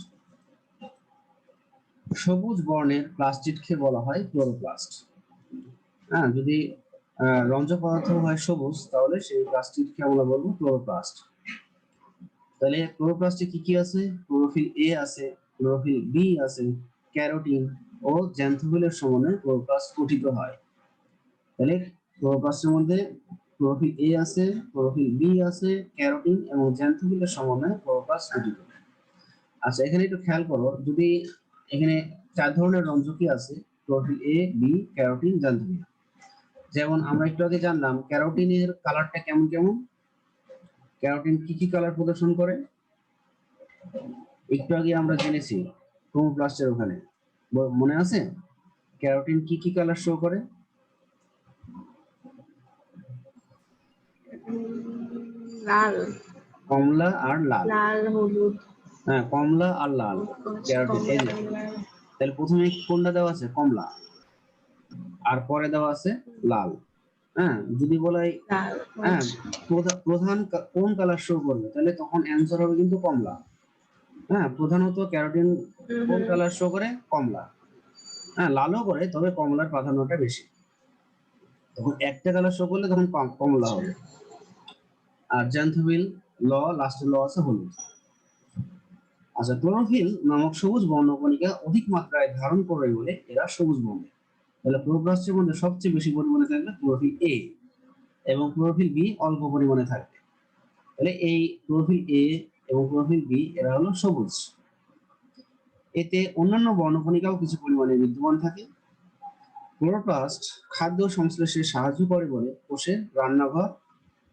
সবুজ বর্ণের প্লাস্টিককে বলা হয় ক্লোরোপ্লাস্ট। হ্যাঁ, যদি রঞ্জক পদার্থ হয় সবুজ তাহলে সেই প্লাস্টিককে আমরা বলবো ক্লোরোপ্লাস্ট। তাহলে ক্লোরোপ্লাস্টে কি কি আছে, ক্লোরোফিল এ আছে, ক্লোরোফিল বি আছে, ক্যারোটিন ও জ্যান্থোফিলের সমন্বয়ে ক্লোরোপ্লাস্ট গঠিত হয়। তাহলে ক্লোরোপ্লাস্টের মধ্যে ক্লোরোফিল এ আছে, ক্লোরোফিল বি আছে, ক্যারোটিন এবং জ্যান্থোফিলের সমন্বয়ে ক্লোরোপ্লাস্ট গঠিত। আচ্ছা, এখানে একটু খেয়াল করো, যদি এখানে 4 ধরনের রঞ্জকই আছে, chlorophyll A, B, carotene, xanthophyll. যেমন আমরা একটু আগে জানলাম ক্যারোটিনের কালারটা কেমন কেমন, ক্যারোটিন কি কি কালার প্রদর্শন করে, একটু আগে আমরা জেনেছি ক্রোমোপ্লাস্টের ওখানে, মনে আছে ক্যারোটিন কি কি কালার শো করে? লাল, কমলা আর লাল। লাল, হলুদ। হ্যাঁ, কমলা আর লাল ক্যারোটিন, এই যে, তাহলে প্রথমে কোনটা দেওয়া আছে, কমলা, আর পরে দেওয়া আছে লাল। হ্যাঁ, যদি বলাই লাল। হ্যাঁ প্রধান কোন কালার শো করবে, তাহলে তখন অ্যান্সার হবে কিন্তু কমলা। হ্যাঁ, প্রধানত ক্যারোটিন কোন কালার শো করে, কমলা। হ্যাঁ, লালও করে, তবে কমলার প্রাধান্যটা বেশি। তখন একটা কালার শো করলে তখন কমলা হবে। আর জ্যান্থোবিল ল, লাস্টের ল আছে হলুদ। আচ্ছা, ক্লোরোফিল নামক সবুজ বর্ণকণিকা অধিক মাত্রায় ধারণ করে বলে এরা সবুজ বর্ণের। তাহলে ক্লোরোপ্লাস্টের মধ্যে সবচেয়ে বেশি পরিমাণে থাকবে ক্লোরোফিল এ, এবং ক্লোরোফিল বি অল্প পরিমাণে থাকবে। তাহলে এই ক্লোরোফিল এ এবং ক্লোরোফিল বি এরা হলো সবুজ। এতে অন্যান্য বর্ণকণিকাও কিছু পরিমাণে বিদ্যমান থাকে। ক্লোরোপ্লাস্ট খাদ্য সংশ্লেষে সাহায্য করে বলে কোষের রান্নাঘর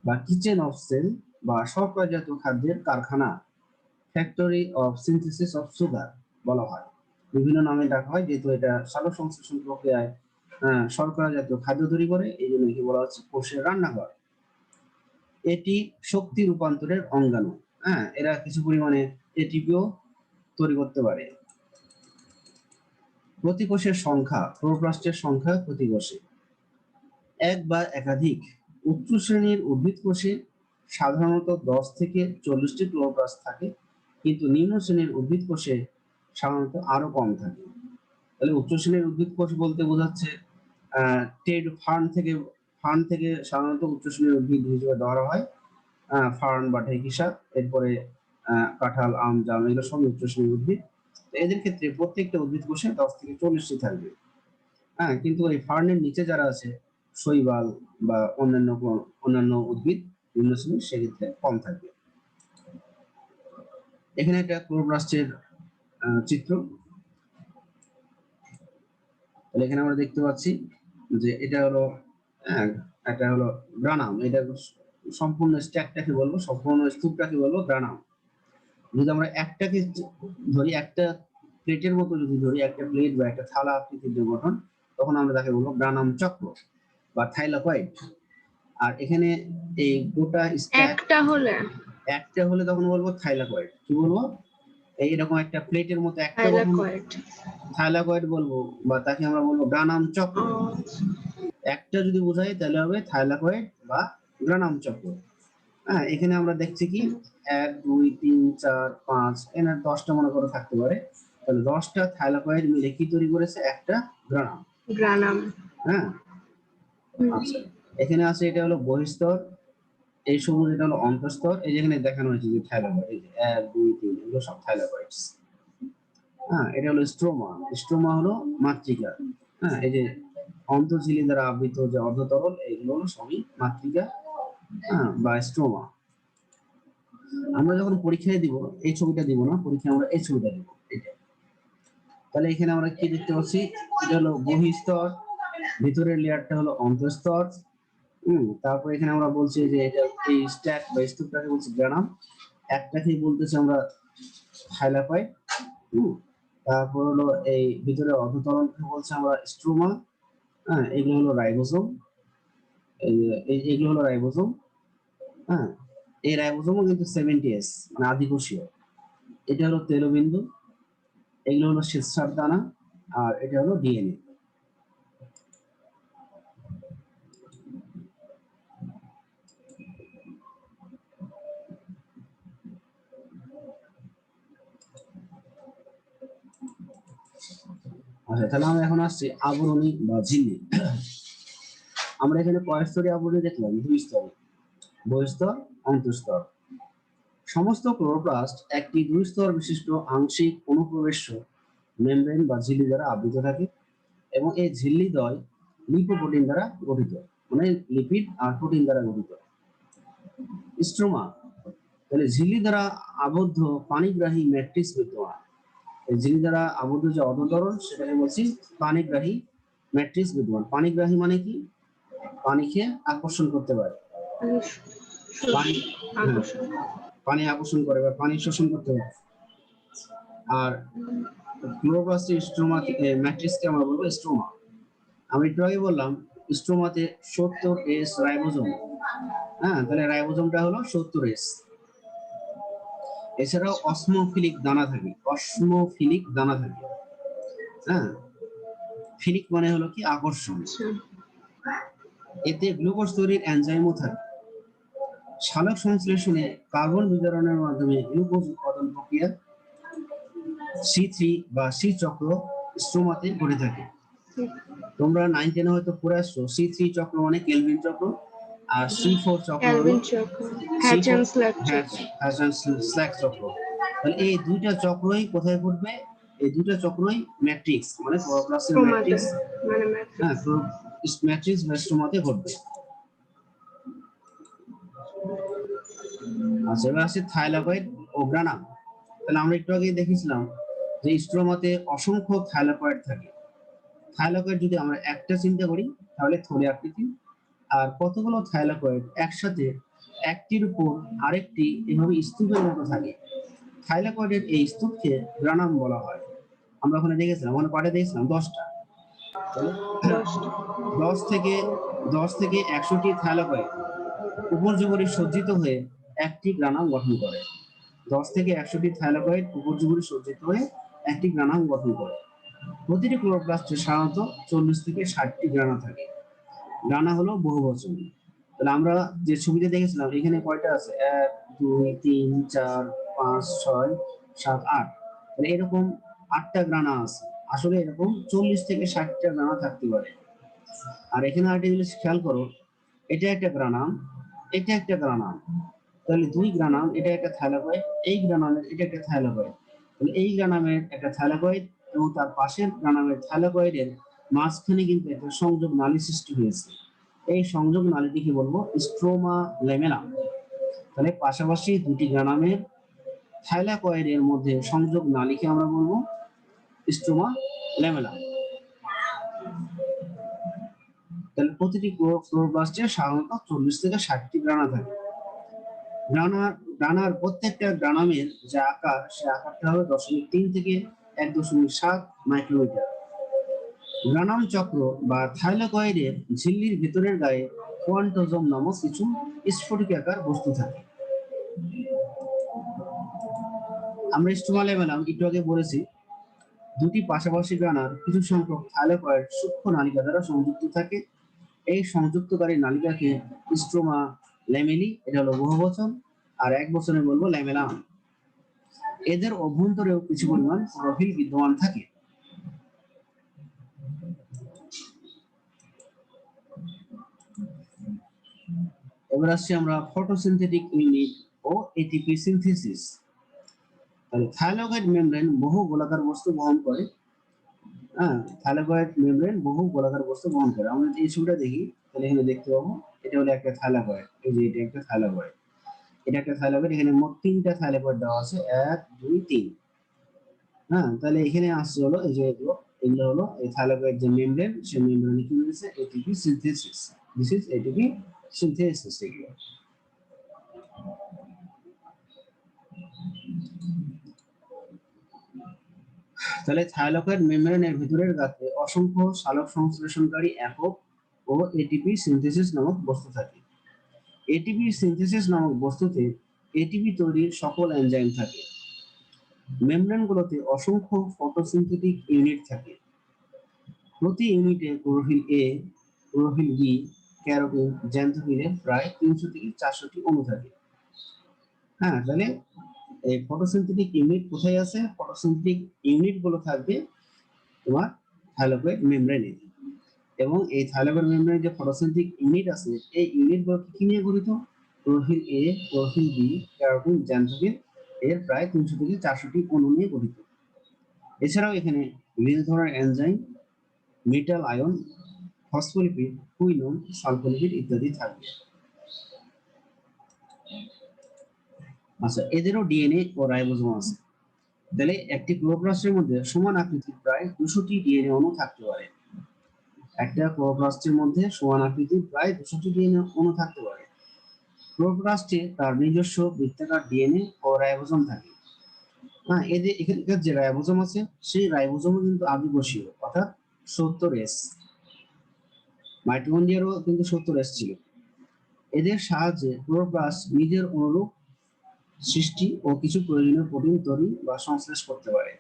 বা কিচেন অফ সেল বা শর্করা জাতীয় খাদ্যের কারখানা factory of synthesis of sugar বলা হয়। বিভিন্ন নামে ডাকা হয়, যেহেতু এটা সালোক সংশ্লেষণ প্রক্রিয়ায় শর্করা জাতীয় খাদ্য তৈরি করে, এই জন্য কি বলা হচ্ছে কোষের রান্নাঘর। এটি শক্তি রূপান্তরের অঙ্গাণু। এরা কিছু পরিমাণে এটিপিও তৈরি করতে পারে। প্রতি কোষের সংখ্যা, ক্লোরোপ্লাস্টের সংখ্যা প্রতি কোষে এক বা একাধিক। উচ্চ শ্রেণীর উদ্ভিদ কোষে সাধারণত 10 থেকে 40টি ক্লোরোপ্লাস্ট থাকে, কিন্তু নিম্ন শ্রেণীর উদ্ভিদ কোষে সাধারণত আরো কম থাকে। তাহলে উচ্চ শ্রেণীর উদ্ভিদ কোষ বলতে বোঝাচ্ছে টেড ফার্ন থেকে সাধারণত উচ্চ শ্রেণীর উদ্ভিদ হিসেবে ধরা হয়, ফার্ন বা ঢেকিসা, এরপরে কাঁঠাল, আম, জাম, এগুলো সব উচ্চ শ্রেণীর উদ্ভিদ। তো এদের ক্ষেত্রে প্রত্যেকটা উদ্ভিদ কোষে 10 থেকে 40টি থাকবে। কিন্তু এই ফার্নের নিচে যারা আছে, শৈবাল বা অন্যান্য উদ্ভিদ নিম্ন শ্রেণীর, সেক্ষেত্রে কম থাকবে। এখানে একটা ক্লোরোপ্লাস্টের চিত্র। তাহলে এখানে আমরা দেখতে পাচ্ছি যে এটা হলো গ্রানাম। এটা সম্পূর্ণ স্ট্যাকটাকে বলবো, সম্পূর্ণ স্তূপটাকে বলবো গ্রানাম। যদি আমরা একটাকে ধরি, একটা প্লেটের মতো যদি ধরি, একটা প্লেট বা একটা থালা আকৃতির যে গঠন, তখন আমরা তাকে বলবো গ্রানাম চক্র বা থাইলাকয়েড। আর এখানে এই গোটা একটা হলে তখন বলবো থাইলাকয়েড। কি বলবো? এইরকম একটা প্লেটের মতো একটা গঠন থাইলাকয়েড। থাইলাকয়েড বলবো, বা তাকে আমরা বলবো গ্রানাম চক্র। একটা যদি বোঝাই তাহলে হবে থাইলাকয়েড বা গ্রানাম চক্র। এখানে আমরা দেখছি কি 1 2 3 4 5, এখানে 10টা মনে করে থাকতে পারে। তাহলে 10টা থাইলাকয়েড মিলে কি তৈরি করেছে? একটা গ্রানাম। আচ্ছা, এখানে আছে এটা হলো বহিঃস্তর, এই সবুজ এটা হলো অন্তঃস্তর। এই যেখানে দেখানো হয়েছে যে থাইলাকয়েড, এই যে 1 2 3, এগুলো সব থাইলাকয়েডস। এটা হলো স্ট্রোমা। স্ট্রোমা হলো মাতৃকা। এই যে অন্তঃঝিলি দ্বারা আবৃত যে অর্ধতরল, এগুলো হলো সবই মাতৃকা বা স্ট্রোমা। আমরা যখন পরীক্ষায় দিব, এই ছবিটা দিব না, পরীক্ষায় আমরা এই ছবিটা দিব, এটা। তাহলে এখানে আমরা কি দেখতে পাচ্ছি? এটা হলো বহিঃস্তর, ভিতরের লেয়ারটা হলো অন্তঃস্তর। তারপর এখানে আমরা বলছি যে এটা এই স্ট্যাক বা স্তূপটাকে বলছি গ্রানাম, একটাকেই বলতেছি আমরা থাইলাকয়েড। তারপর হলো এই ভিতরে অর্ধতরলকে বলছি আমরা স্ট্রোমা। এগুলো হলো রাইবোসোম। এইগুলো হলো রাইবোসোম। এই রাইবোসোমও কিন্তু 70S, মানে আদিকোষীয়। এটা হলো তেলবিন্দু, এগুলো হলো শ্বেতসার দানা, আর এটা হলো ডিএনএ। আচ্ছা, তাহলে আমরা এখন আসছি আবরণী বা ঝিল্লি। আমরা এখানে কয় স্তরে আবরণী দেখলাম? 2 স্তরে, বহিঃস্তর, অন্তঃস্তর। সমস্ত ক্লোরোপ্লাস্ট একটি 2 স্তর বিশিষ্ট আংশিক অনুপ্রবেশ্য মেমব্রেন বা ঝিল্লি দ্বারা আবৃত থাকে, এবং এই ঝিল্লিদ্বয় লিপোপ্রোটিন দ্বারা গঠিত, মানে লিপিড আর প্রোটিন দ্বারা গঠিত। স্ট্রোমা, তাহলে ঝিল্লি দ্বারা আবদ্ধ পানিগ্রাহী ম্যাট্রিক্স বিদ্যমান। এই ঝিল্লি দ্বারা আবদ্ধ যে অধতরল, সেটাকে বলছি পানিগ্রাহী ম্যাট্রিক্স বিদ্যমান। পানিগ্রাহী মানে কি? পানিকে আকর্ষণ করতে পারে, পানি আকর্ষণ করে বা পানি শোষণ করতে পারে। আর ক্লোরোপ্লাস্টের স্ট্রোমা ম্যাট্রিক্সকে আমরা বলবো স্ট্রোমা। আমি একটু আগে বললাম স্ট্রোমাতে 70S রাইবোজোম। তাহলে রাইবোজোমটা হলো 70S। এছাড়াও অসমোফিলিক দানা থাকে, ফিলিক মানে হলো কি? আকর্ষণ। এতে গ্লুকোজ তৈরির এনজাইমও থাকে। সালোক সংশ্লেষণে কার্বন বিতরণের মাধ্যমে গ্লুকোজ উৎপাদন প্রক্রিয়া C3 বা সি চক্র স্ট্রোমাতে ঘটে থাকে। তোমরা 9 10 হয়তো পড়ে আসছো, C3 চক্র মানে কেলভিন চক্র, আর C4 চক্র হলো হ্যাচ-স্ল্যাক চক্র। তাহলে এই দুইটা চক্রই কোথায় ঘটবে? এই দুইটা চক্রই ম্যাট্রিক্স, মানে ক্লোরোপ্লাস্টের ম্যাট্রিক্স, ম্যাট্রিক্স বা স্ট্রোমাতে ঘটবে। আচ্ছা, এবার আসছে থাইলাকয়েড ও গ্রানাম। তাহলে আমরা একটু আগে দেখেছিলাম যে স্ট্রোমাতে অসংখ্য থাইলাকয়েড থাকে। থাইলাকয়েড যদি আমরা একটা চিন্তা করি, তাহলে থলি আকৃতি, আর কতগুলো থাইলাকয়েড একসাথে একটির উপর আরেকটি এভাবে স্তূপের মতো থাকে। থাইলাকয়েডের এই স্তূপকে গ্রানাম বলা হয়। আমরা ওখানে দেখেছিলাম, ওখানে কয়টা দেখেছিলাম? 10টা। তাহলে 10টা। 10 থেকে 100টি থাইলাকয়েড উপর্যুপরি সজ্জিত হয়ে একটি গ্রানাম গঠন করে। 10 থেকে 100টি থাইলাকয়েড উপর্যুপরি সজ্জিত হয়ে একটি গ্রানাম গঠন করে। প্রতিটি ক্লোরোপ্লাস্টে সাধারণত 40 থেকে 60টি গ্রানা থাকে। গ্রানা হলো বহুবচন। তাহলে আমরা যে ছবিতে দেখেছিলাম এখানে কয়টা আছে? 1 2 3 4 5 6 7 8। তাহলে এরকম 8টা গ্রানা আছে। আসলে এরকম 40 থেকে 60টা গ্রানা থাকতে পারে। আর এখানে আরেকটা জিনিস খেয়াল করো, এটা একটা গ্রানাম, এটা একটা গ্রানাম। তাহলে দুই গ্রানাম, এটা একটা থাইলাকয়েড, এই গ্রানামের এটা একটা থাইলাকয়েড। তাহলে এই গ্রানামের একটা থাইলাকয়েড এবং তার পাশের গ্রানামের থাইলাকয়েডের মাঝখানে কিন্তু একটা সংযোগ নালী সৃষ্টি হয়েছে। এই সংযোগ নালীটিকে বলবো স্ট্রোমা লেমেলা। তাহলে পাশাপাশি দুটি গ্রানামের থাইলাকয়েডের মধ্যে সংযোগ নালীকে আমরা বলবো স্ট্রোমা লেমেলা। তাহলে প্রতিটি ক্লোরোপ্লাস্টে সাধারণত 40 থেকে 60টি গ্রানা থাকে। ডানার প্রত্যেকটা গ্রানামের যে আকার, সে আকারটা হবে 0.3 থেকে 1.7 মাইক্রোমিটার। গ্রানাম চক্র বা থাইলাকয়েডের ঝিল্লির ভেতরের গায়ে কোয়ান্টোজোম নামক কিছু স্ফটিকাকার বস্তু থাকে। আমরা স্টোমা লেভেলাম একটু আগে বলেছি, দুটি পাশাপাশি গ্রানার কিছু সংখ্যক থাইলাকয়েড সূক্ষ্ম নালিকা দ্বারা সংযুক্ত থাকে। এই সংযুক্তকারী নালিকাকে স্ট্রোমা ল্যামেলি, এটা হলো বহুবচন, আর এক বচনে বলবো ল্যামেলাম। এদের অভ্যন্তরেও কিছু পরিমাণ ক্লোরোফিল বিদ্যমান থাকে। এবার আসছি আমরা ফটোসিনথেটিক ইউনিট ও এটিপি সিনথেসিস। তাহলে থাইলাকয়েড মেমব্রেন বহু গোলাকার বস্তু বহন করে। হ্যাঁ, থাইলাকয়েড মেমব্রেন বহু গোলাকার বস্তু বহন করে। আমরা যদি এই ছবিটা দেখি তাহলে এখানে দেখতে পাবো এটা হলো একটা থাইলাকয়েড। এই যে এটা একটা থাইলাকয়েড, এটা একটা থাইলাকয়েড। এখানে মোট 3টা থাইলাকয়েড দেওয়া আছে, 1 2 3। হ্যাঁ, তাহলে এখানে আসছে হলো এই যে এগুলো হলো এই থাইলাকয়েড যে মেমব্রেন, সেই মেমব্রেনে কি হয়েছে? ATP synthesis. This is ATP synthesis. এগুলো তাহলে থাইলাকয়েড মেমব্রেনের ভিতরের গাতে অসংখ্য সালোক সংশ্লেষণকারী একক ও এটিপি সিনথেসিস নামক বস্তু থাকে। এটিপি সিনথেসিস নামক বস্তুতে এটিপি তৈরির সকল এনজাইম থাকে। মেমব্রেনগুলোতে অসংখ্য ফটোসিনথেটিক ইউনিট থাকে। প্রতি ইউনিটে chlorophyll A, chlorophyll B, carotene, জ্যান্থোফিলের প্রায় 300 থেকে 400টি অণু থাকে। হ্যাঁ, তাহলে এই ফটোসিনথেটিক ইউনিট কোথায় আছে? ফটোসিনথেটিক ইউনিট গুলো থাকবে তোমার থাইলাকয়েড মেমব্রেনে। এবং এই থাইলাকয়েড মেমব্রেনে যে ফটোসিনথেটিক ইউনিট আছে, এই ইউনিট গুলো কি নিয়ে গঠিত? Chlorophyll A, chlorophyll B, carotene, xanthophyll এর প্রায় 300 থেকে 400টি অণু নিয়ে গঠিত। এছাড়াও এখানে বিভিন্ন ধরনের enzyme, metal ion, phospholipid, quinone, sulpholipid ইত্যাদি থাকবে। আচ্ছা, এদেরও ডিএনএ ও রাইবোজোম আছে। তাহলে একটি ক্লোরোপ্লাস্টের মধ্যে সমান আকৃতির প্রায় 200টি ডিএনএ অণু থাকতে পারে। একটা ক্লোরোপ্লাস্টের মধ্যে সমান আকৃতির প্রায় 200টি ডিএনএ অণু থাকতে পারে। ক্লোরোপ্লাস্টে তার নিজস্ব বৃত্তাকার ডিএনএ ও রাইবোজোম থাকে। হ্যাঁ, এদের এখানকার যে রাইবোজোম আছে, সেই রাইবোজোমও কিন্তু আদিকোষীয়, অর্থাৎ 70S। মাইটোকন্ড্রিয়ারও কিন্তু 70S ছিল। এদের সাহায্যে ক্লোরোপ্লাস্ট নিজের অনুরূপ সৃষ্টি ও কিছু প্রয়োজনীয় প্রোটিন তৈরি বা সংশ্লেষ করতে পারে।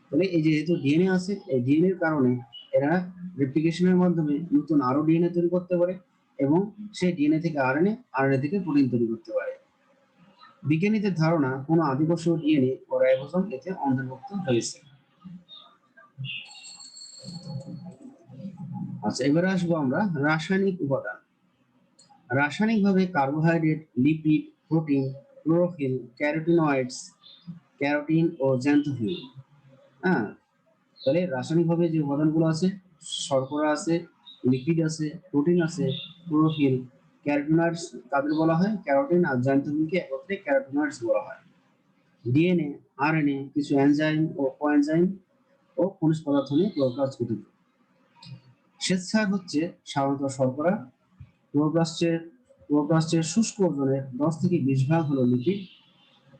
তাহলে এই যে যেহেতু ডিএনএ আছে, এই ডিএনএ এর কারণে এরা রেপ্লিকেশনের মাধ্যমে নতুন আরো ডিএনএ তৈরি করতে পারে এবং সেই ডিএনএ থেকে আরএনএ, আরএনএ থেকে প্রোটিন তৈরি করতে পারে। বিজ্ঞানীদের ধারণা কোনো আদিকোষীয় ডিএনএ ও রাইবোজোম এতে অন্তর্ভুক্ত হয়েছে। আচ্ছা, এবারে আসবো আমরা রাসায়নিক উপাদান। রাসায়নিকভাবে carbohydrate, lipid, protein, chlorophyll, carotenoids, carotene ও জ্যান্থোফিল। হ্যাঁ, তাহলে রাসায়নিকভাবে যে উপাদানগুলো আছে, শর্করা আছে, লিপিড আছে, প্রোটিন আছে, ক্লোরোফিল, ক্যারোটিনয়েডস তাদের বলা হয় ক্যারোটিন, আর জ্যান্থোফিলকে একত্রে ক্যারোটিনয়েডস বলা হয়। ডিএনএ, আরএনএ, কিছু এনজাইম ও কোএনজাইম ও খনিজ পদার্থ নিয়ে ক্লোরোপ্লাস্ট গঠিত। স্বেচ্ছায় হচ্ছে সাধারণত শর্করা। ক্লোরোপ্লাস্টের শুষ্ক ওজনের 10 থেকে 20 ভাগ হলো লিপিড।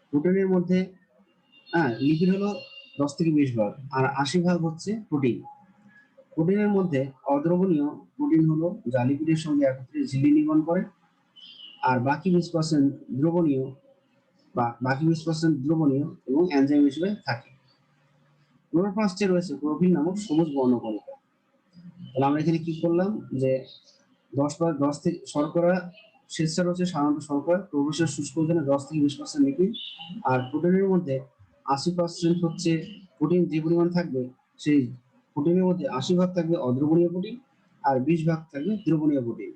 প্রোটিনের মধ্যে হ্যাঁ, লিপিড হলো 10 থেকে 20 ভাগ, আর 80 ভাগ হচ্ছে প্রোটিন। প্রোটিনের মধ্যে অদ্রবণীয় প্রোটিন হলো যা লিপিডের সঙ্গে একত্রে ঝিল্লি নির্মাণ করে, আর বাকি 20% দ্রবণীয় দ্রবণীয় এবং এনজাইম হিসেবে থাকে। ক্লোরোপ্লাস্টে রয়েছে ক্লোরোফিল নামক সবুজ বর্ণকণিকা। তাহলে আমরা এখানে কি করলাম যে 10 থেকে শর্করা, শ্বেতসার হচ্ছে সাধারণত শর্করা, ক্লোরোপ্লাস্টের শুষ্ক উপাদানে 10 থেকে 20% লিপিড, আর প্রোটিনের মধ্যে 80% হচ্ছে প্রোটিন। যে পরিমাণ থাকবে সেই প্রোটিনের মধ্যে 80 ভাগ থাকবে অদ্রবণীয় প্রোটিন, আর 20 ভাগ থাকবে দ্রবণীয় প্রোটিন।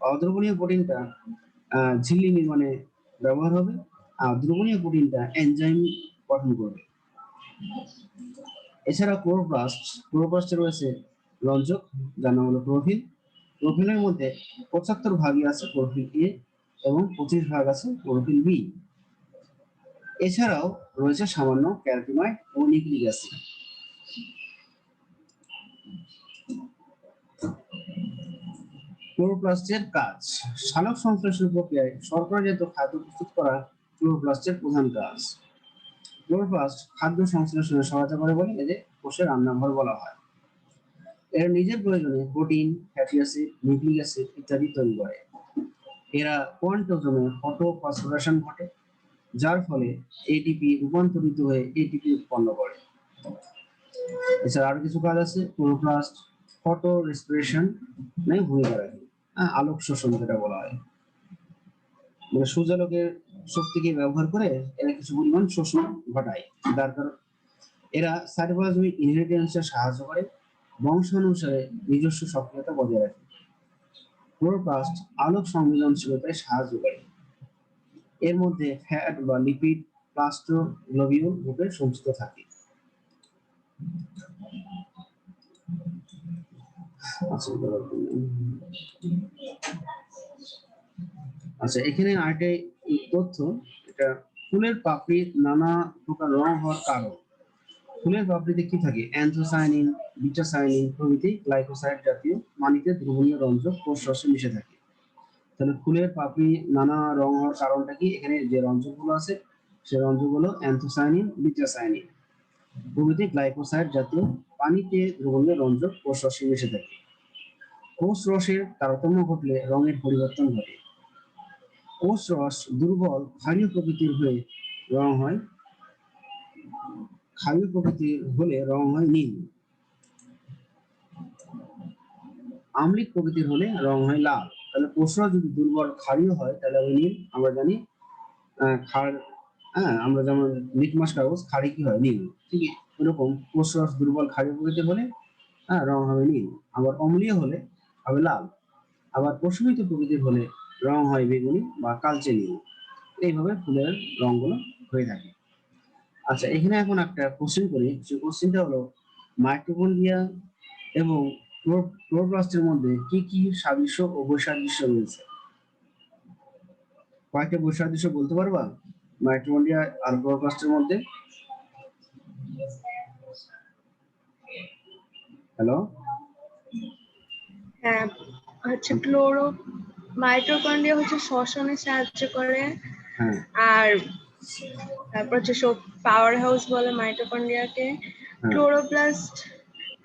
অদ্রবণীয় প্রোটিনটা ঝিল্লি নির্মাণে ব্যবহার হবে, আর দ্রবণীয় প্রোটিনটা এনজাইম গঠন করবে। এছাড়া ক্লোরোপ্লাস্টে রয়েছে রঞ্জক, যার নাম হলো ক্লোরোফিল। ক্লোরোফিলের মধ্যে 75 ভাগই আছে ক্লোরোফিল এ এবং 25 ভাগ আছে ক্লোরোফিল বি। এছাড়াও রয়েছে সামান্য ক্যারোটিনয়েড ও নিউক্লিক অ্যাসিড। ক্লোরোপ্লাস্টের কাজ: সালোক সংশ্লেষণ প্রক্রিয়ায় শর্করাজাত খাদ্য প্রস্তুত করা ক্লোরোপ্লাস্টের প্রধান কাজ। ক্লোরোপ্লাস্ট খাদ্য সংশ্লেষণে সহায়তা করে বলে এদের কোষের রান্নাঘর বলা হয়। এরা নিজের প্রয়োজনে protein, fatty acid, nucleic acid ইত্যাদি তৈরি করে। এরা কোয়ান্টোজোমে ফটোফসফোরেশন ঘটে, যার ফলে এটিপি রূপান্তরিত হয়ে এটিপি উৎপন্ন করে। এছাড়া আরো কিছু কাজ আছে। ক্লোরোপ্লাস্ট ফটো রেসপিরেশন ভূমিকা রাখে, আলোক শোষণ যেটা বলা হয়, মানে সূর্যালোকের শক্তিকে ব্যবহার করে এরা কিছু পরিমাণ শোষণ ঘটায়। যার কারণে এরা সাইটোপ্লাজমিক ইনহেরিটেন্সে সাহায্য করে, বংশানুসারে নিজস্ব সক্রিয়তা বজায় রাখে। ক্লোরোপ্লাস্ট আলোক সংবেদনশীলতায় সাহায্য করে। এর মধ্যে ফ্যাট বা লিপিড প্লাস্টোগ্লোবিউল রূপে সঞ্চিত থাকে। আচ্ছা, এখানে আরেকটা তথ্য, এটা ফুলের পাপড়ির নানা প্রকার রং হওয়ার কারণ। ফুলের পাপড়িতে কি থাকে? অ্যান্থোসায়ানিন, বিটাসায়ানিন প্রভৃতি গ্লাইকোসাইড জাতীয় পানিতে দ্রবণীয় রঞ্জক কোষ রসে মিশে থাকে। তাহলে ফুলের পাপড়ি নানা রং হওয়ার কারণটা কি? এখানে যে রঞ্জকগুলো আছে সেই রঞ্জকগুলো অ্যান্থোসায়ানিন, বিটাসায়ানিন প্রভৃতি গ্লাইকোসাইড জাতীয় পানিতে দ্রবণীয় রঞ্জক কোষ রসে মিশে থাকে। কোষ রসের তারতম্য ঘটলে রঙের পরিবর্তন ঘটে। কোষ রস দুর্বল ক্ষারীয় প্রকৃতির হয়ে রং হয়, ক্ষারীয় প্রকৃতির হলে রং হয় নীল। আম্লিক প্রকৃতির হলে রং হয় লাল। তাহলে কোষ রস যদি দুর্বল ক্ষারীয় হয় তাহলে হবে নীল। আমরা জানি ক্ষার, আমরা যেমন লিটমাস কাগজ ক্ষারী কি হয়? নীল। ঠিক এরকম কোষ রস দুর্বল ক্ষারীয় প্রকৃতির হলে রং হবে নীল। আবার অম্লীয় হলে হবে লাল। আবার প্রশমিত প্রকৃতির হলে রং হয় বেগুনি বা কালচে নীল। এইভাবে ফুলের রংগুলো হয়ে থাকে। আচ্ছা, এখানে এখন একটা কোশ্চেন করি। যে কোশ্চেনটা হলো, মাইটোকন্ড্রিয়া এবং ক্লোরোপ্লাস্টের মধ্যে কি কি সাদৃশ্য ও বৈসাদৃশ্য রয়েছে? কয়েকটা বৈসাদৃশ্য বলতে পারবা মাইটোকন্ড্রিয়া আর ক্লোরোপ্লাস্টের মধ্যে? হ্যালো? হ্যাঁ, হচ্ছে মাইটোকন্ড্রিয়া হচ্ছে শ্বসনে সাহায্য করে। হ্যাঁ। আর তারপর হচ্ছে সব পাওয়ার হাউস বলে মাইটোকন্ড্রিয়াকে। হ্যাঁ। ক্লোরোপ্লাস্ট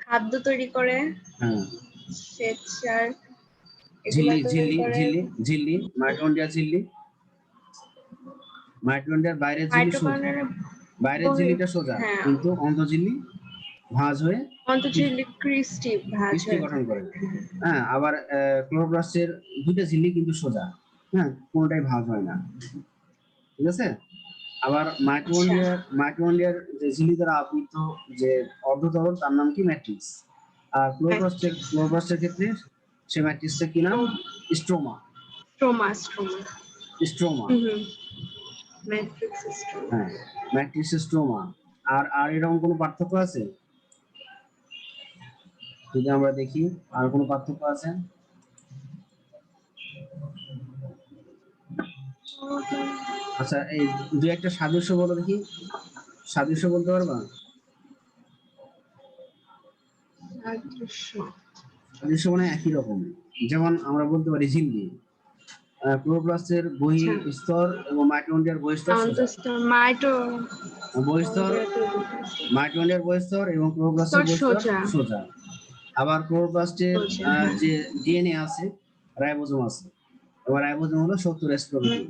খাদ্য তৈরি করে, হ্যাঁ। শ্বেতসার এগুলা ঝিল্লি তৈরি ঝিল্লি করে। ঝিল্লি ঝিল্লি মাইটোকন্ড্রিয়া ঝিল্লি, মাইটোকন্ড্রিয়ার বাইরের ঝিল্লি সোজা, মাইটোকন্ড্রিয়ার বাইরের ঝিল্লিটা সোজা, হ্যাঁ, কিন্তু অন্তঃঝিল্লি ভাঁজ হয়ে অন্তঃঝিল্লি ক্রিস্টি ভাঁজ বৃষ্টি হয়ে গঠন থাকে। করে। হ্যাঁ, আবার ক্লোরোপ্লাস্টের দুইটা ঝিল্লি কিন্তু সোজা, হ্যাঁ, কোনোটাই ভাঁজ হয় না। ঠিক আছে? আবার আচ্ছা, মাইটোকন্ড্রিয়ার যে ঝিল্লি দ্বারা আবৃত যে অর্ধতরল তার নাম কি? ম্যাট্রিক্স। আর ক্লোরোপ্লাস্টের ক্ষেত্রে সে ম্যাট্রিক্সটা কি নাম? Stroma. Stroma. Stroma. Matrix stroma. হ্যাঁ, ম্যাট্রিক্স স্ট্রোমা। আর আর এরকম কোনো পার্থক্য আছে? যদি আমরা দেখি আর কোনো পার্থক্য আছে? আচ্ছা, এই দু একটা সাদৃশ্য বলো দেখি। সাদৃশ্য বলতে পারবা? সাদৃশ্য মানে একই রকম। যেমন আমরা বলতে পারি ঝিল্লি, ক্লোরোপ্লাস্টের আচ্ছা বহিঃস্তর এবং মাইটোকন্ড্রিয়ার বহিঃস্তর সোজা। বহিঃস্তর মাইটোকন্ড্রিয়ার বহিঃস্তর এবং ক্লোরোপ্লাস্টের স্তর বহিঃস্তর সোজা সোজা। আবার ক্লোরোপ্লাস্টের সোজা হ্যাঁ যে ডিএনএ আছে, রাইবোজোম আছে। এবার রাইবোজোম হলো 70S প্রকৃতির।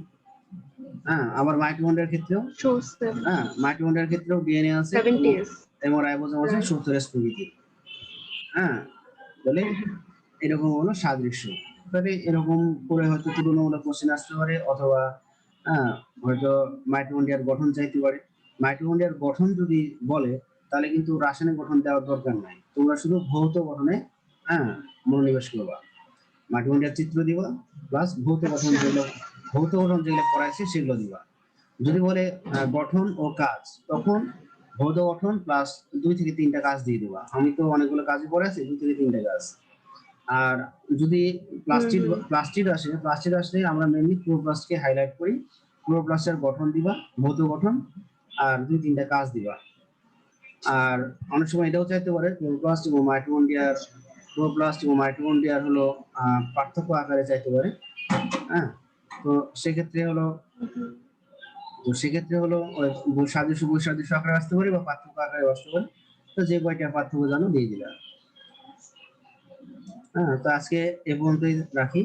হ্যাঁ, আবার মাইটোকন্ড্রিয়ার ক্ষেত্রেও হ্যাঁ, মাইটোকন্ড্রিয়ার ক্ষেত্রেও ডিএনএ আছে এবং 70s রাইবোজোম আছে রাইট 70S প্রকৃতির। হ্যাঁ, তাহলে হ্যাঁ হ্যাঁ এরকম হলো সাদৃশ্য। তবে এরকম করে হয়তো তুলনামূলক কোশ্চেন আসতে পারে, অথবা হ্যাঁ, হয়তো মাইটোকন্ড্রিয়ার গঠন চাইতে পারে। মাইটোকন্ড্রিয়ার গঠন যদি বলে, তাহলে কিন্তু রাসায়নিক গঠন দেওয়ার দরকার নাই, তোমরা শুধু ভৌত গঠনে হ্যাঁ মনোনিবেশ করবা। মাইটোকন্ড্রিয়ার চিত্র দিবা, প্লাস আচ্ছা ভৌত গঠন যেগুলো পড়াইছে সেগুলো দিবা। যদি বলে গঠন ও কাজ, তখন ভৌত গঠন প্লাস 2 থেকে 3টা কাজ দিয়ে দিবা। আমি তো অনেকগুলো কাজই পড়াইছি, 2 থেকে 3টা কাজ। আর যদি হুম হুম প্লাস্টিড আসলে আমরা মেনলি ক্লোরোপ্লাস্টকে হাইলাইট করি। ক্লোরোপ্লাস্টের গঠন দিবা, ভৌত গঠন, আর 2-3টা কাজ দিবা। আর অনেক সময় এটাও চাইতে পারে আচ্ছা ক্লোরোপ্লাস্ট এবং মাইটোকন্ড্রিয়ার হলো পার্থক্য আকারে চাইতে পারে। হ্যাঁ, তো সেক্ষেত্রে হলো হুম ওই সাদৃশ্য বৈসাদৃশ্য আকারে আসতে পারে বা পার্থক্য আকারে আসতে পারে। তো যে কয়টা পার্থক্য জানো দিয়ে দিলাম। হ্যাঁ, তো আজকে এ পর্যন্তই রাখি।